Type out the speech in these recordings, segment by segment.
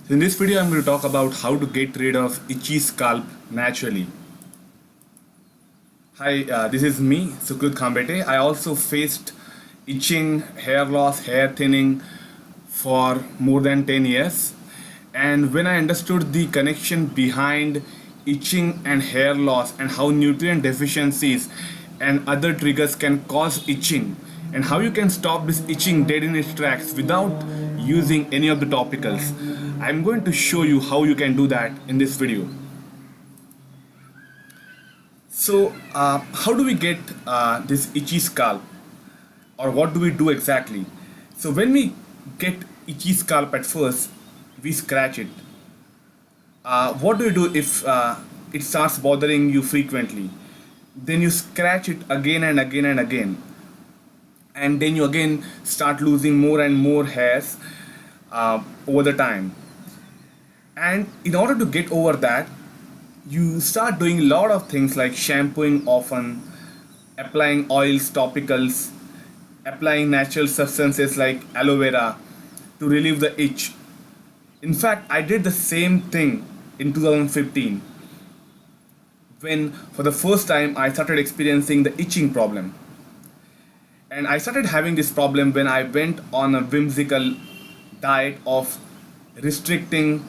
So in this video, I'm going to talk about how to get rid of itchy scalp naturally. Hi, this is me, Sukrut Khambete. I also faced itching, hair loss, hair thinning for more than 10 years. And when I understood the connection behind itching and hair loss and how nutrient deficiencies and other triggers can cause itching and how you can stop this itching dead in its tracks without using any of the topicals, I'm going to show you how you can do that in this video. So how do we get this itchy scalp, or what do we do exactly? So when we get itchy scalp at first, we scratch it. What do you do if it starts bothering you frequently? Then you scratch it again and again and again, and then you again start losing more and more hairs over the time. And in order to get over that, you start doing a lot of things like shampooing often, applying oils, topicals, applying natural substances like aloe vera to relieve the itch. In fact, I did the same thing in 2015 when for the first time I started experiencing the itching problem. And I started having this problem when I went on a whimsical diet of restricting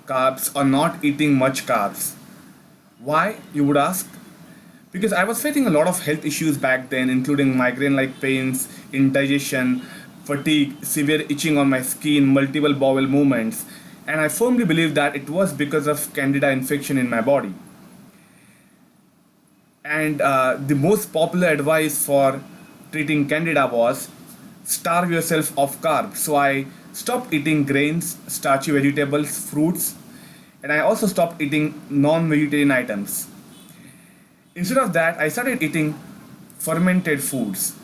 carbs or not eating much carbs. Why, you would ask? Because I was facing a lot of health issues back then, including migraine-like pains, indigestion, fatigue, severe itching on my skin, multiple bowel movements, and I firmly believe that it was because of candida infection in my body. And the most popular advice for treating candida was starve yourself of carbs. So I stopped eating grains, starchy vegetables, fruits, and I also stopped eating non-vegetarian items. Instead of that, I started eating fermented foods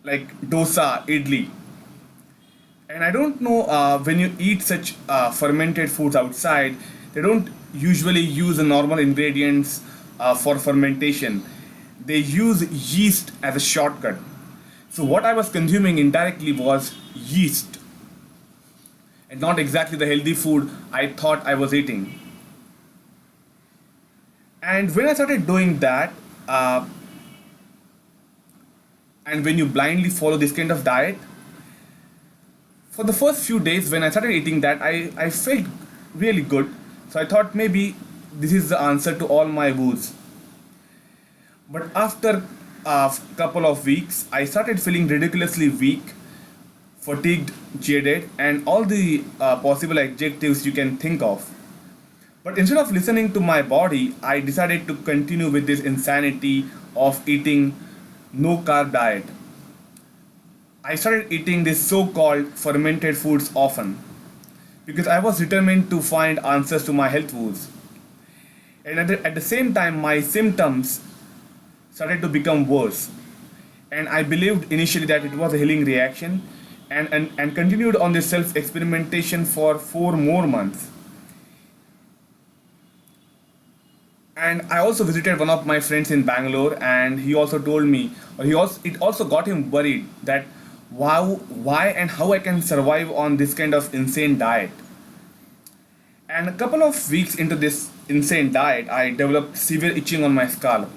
like dosa, idli. And I don't know, when you eat such fermented foods outside, they don't usually use the normal ingredients for fermentation. They use yeast as a shortcut. So what I was consuming indirectly was yeast, and not exactly the healthy food I thought I was eating. And when I started doing that, and when you blindly follow this kind of diet, for the first few days when I started eating that, I felt really good. So I thought maybe this is the answer to all my woes. But after a couple of weeks, I started feeling ridiculously weak, fatigued, jaded, and all the possible adjectives you can think of. But instead of listening to my body, I decided to continue with this insanity of eating no carb diet. I started eating this so-called fermented foods often because I was determined to find answers to my health woes. And at the same time, my symptoms started to become worse. And I believed initially that it was a healing reaction, and continued on this self-experimentation for 4 more months. And I also visited one of my friends in Bangalore, and he also told me, or it also got him worried that why and how I can survive on this kind of insane diet. And a couple of weeks into this insane diet, I developed severe itching on my scalp,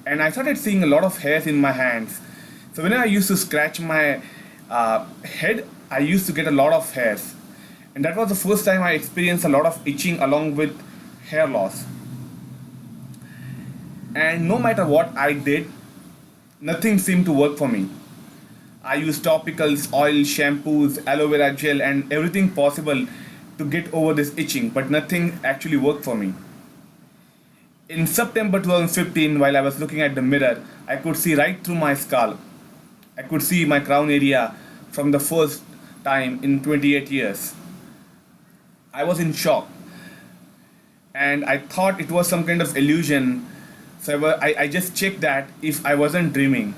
and I started seeing a lot of hairs in my hands. So when I used to scratch my head, I used to get a lot of hairs, and that was the first time I experienced a lot of itching along with hair loss. And no matter what I did, nothing seemed to work for me. I used topicals, oil, shampoos, aloe vera gel, and everything possible to get over this itching, but nothing actually worked for me. In September 2015, while I was looking at the mirror, I could see right through my scalp. I could see my crown area from the first time in 28 years. I was in shock, and I thought it was some kind of illusion. So I just checked that if I wasn't dreaming.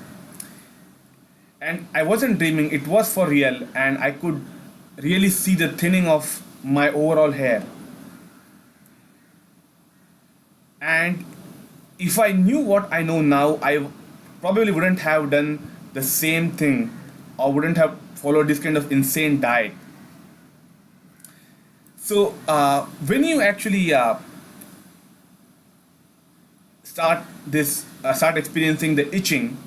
And I wasn't dreaming, it was for real, and I could really see the thinning of my overall hair. And if I knew what I know now, I probably wouldn't have done the same thing or wouldn't have followed this kind of insane diet. So when you actually start experiencing the itching,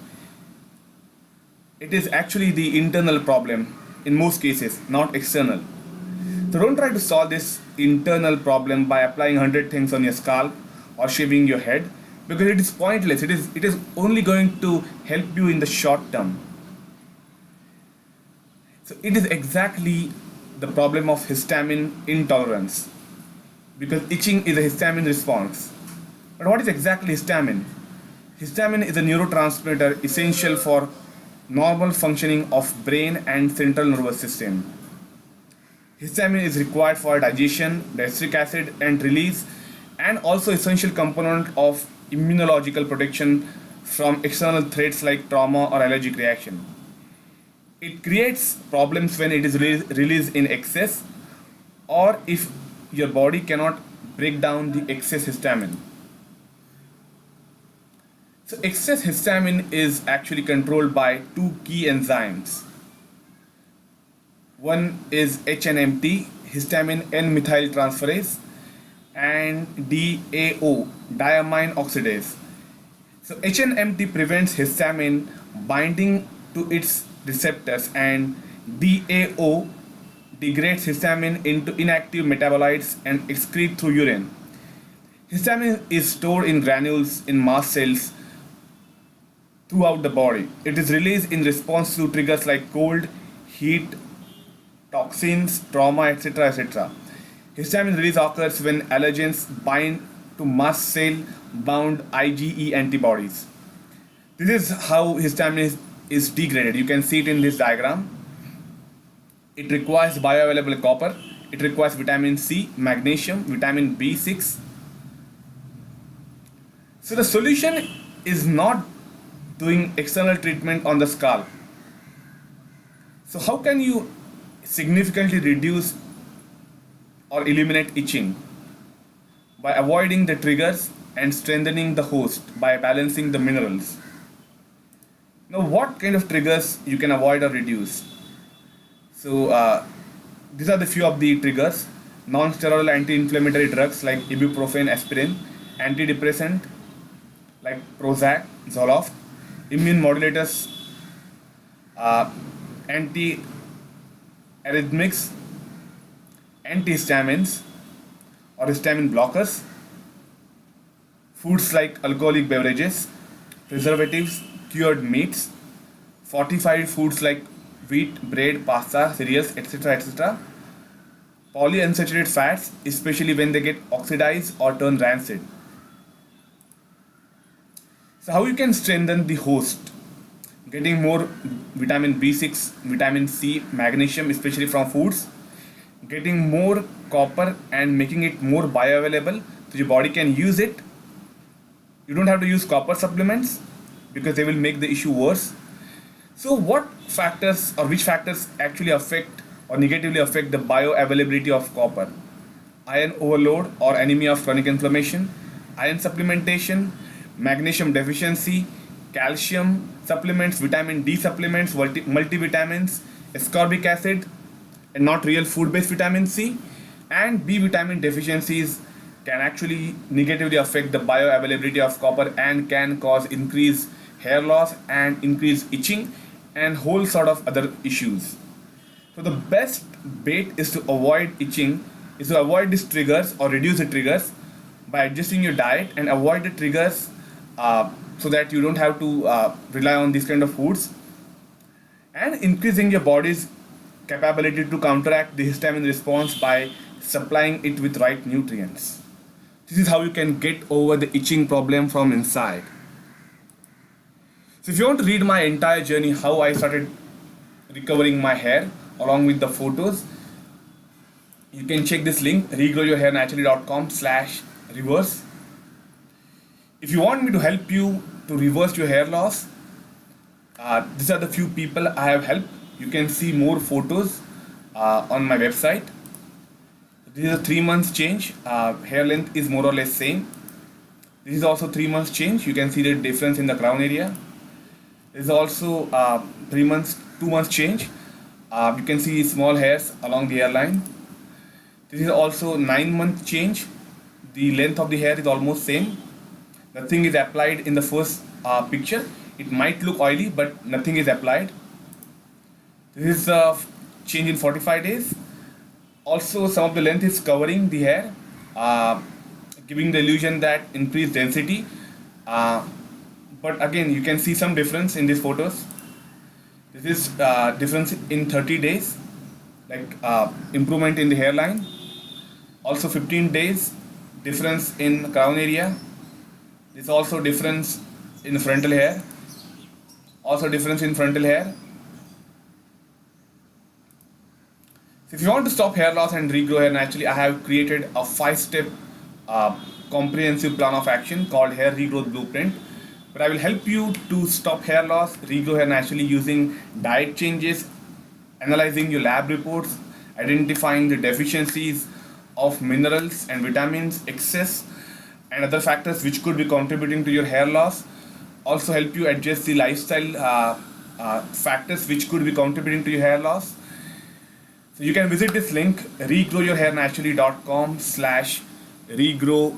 it is actually the internal problem in most cases, not external. So don't try to solve this internal problem by applying 100 things on your scalp or shaving your head, because it is pointless. It is only going to help you in the short term. So it is exactly the problem of histamine intolerance, because itching is a histamine response. But what is exactly histamine? Histamine is a neurotransmitter essential for normal functioning of brain and central nervous system. Histamine is required for digestion, gastric acid and release, and also essential component of immunological protection from external threats like trauma or allergic reaction. It creates problems when it is released in excess, or if your body cannot break down the excess histamine. So excess histamine is actually controlled by two key enzymes. One is HNMT, histamine N-methyl transferase, and DAO, diamine oxidase. So HNMT prevents histamine binding to its receptors, and DAO degrades histamine into inactive metabolites and excrete through urine. Histamine is stored in granules in mast cells throughout the body. It is released in response to triggers like cold, heat, toxins, trauma, etc. etc. Histamine release occurs when allergens bind to mast cell bound IgE antibodies. This is how histamine is degraded. You can see it in this diagram. It requires bioavailable copper, it requires vitamin C, magnesium, vitamin B6. So the solution is not doing external treatment on the scalp. So how can you significantly reduce or eliminate itching? By avoiding the triggers and strengthening the host by balancing the minerals. Now, what kind of triggers you can avoid or reduce? So these are the few of the triggers. Non-steroidal anti-inflammatory drugs like ibuprofen, aspirin, antidepressant like Prozac, Zoloft, immune modulators, antiarrhythmics, antihistamines or histamine blockers, foods like alcoholic beverages, preservatives, cured meats, fortified foods like wheat, bread, pasta, cereals, etc. etc. Polyunsaturated fats, especially when they get oxidized or turn rancid. So how you can strengthen the host? Getting more vitamin B6, vitamin C, magnesium, especially from foods. Getting more copper and making it more bioavailable so your body can use it. You don't have to use copper supplements because they will make the issue worse. So what factors or which factors actually affect or negatively affect the bioavailability of copper? Iron overload or anemia of chronic inflammation, iron supplementation, magnesium deficiency, calcium supplements, vitamin D supplements, multivitamins, ascorbic acid, and not real food-based vitamin C, and B vitamin deficiencies can actually negatively affect the bioavailability of copper and can cause increased hair loss and increased itching and whole sort of other issues. So the best bait is to avoid itching, is to avoid these triggers or reduce the triggers by adjusting your diet and avoid the triggers so that you don't have to rely on these kind of foods, and increasing your body's capability to counteract the histamine response by supplying it with right nutrients. This is how you can get over the itching problem from inside. So if you want to read my entire journey, how I started recovering my hair along with the photos, you can check this link, regrowyourhairnaturally.com/reverse. If you want me to help you to reverse your hair loss, these are the few people I have helped. You can see more photos on my website. This is a 3 months change. Hair length is more or less same. This is also 3 months change. You can see the difference in the crown area. This is also 2 months change. You can see small hairs along the hairline. This is also 9-month change. The length of the hair is almost same. Nothing is applied in the first picture. It might look oily, but nothing is applied. This is a change in 45 days. Also, some of the length is covering the hair, giving the illusion that increased density. But again, you can see some difference in these photos. This is difference in 30 days, like improvement in the hairline. Also 15 days difference in crown area. This also difference in frontal hair. Also difference in frontal hair. So if you want to stop hair loss and regrow hair naturally, I have created a 5-step comprehensive plan of action called Hair Regrowth Blueprint. But I will help you to stop hair loss, regrow hair naturally using diet changes, analyzing your lab reports, identifying the deficiencies of minerals and vitamins, excess, and other factors which could be contributing to your hair loss. Also help you adjust the lifestyle factors which could be contributing to your hair loss. So you can visit this link, regrowyourhairnaturally.com/regrow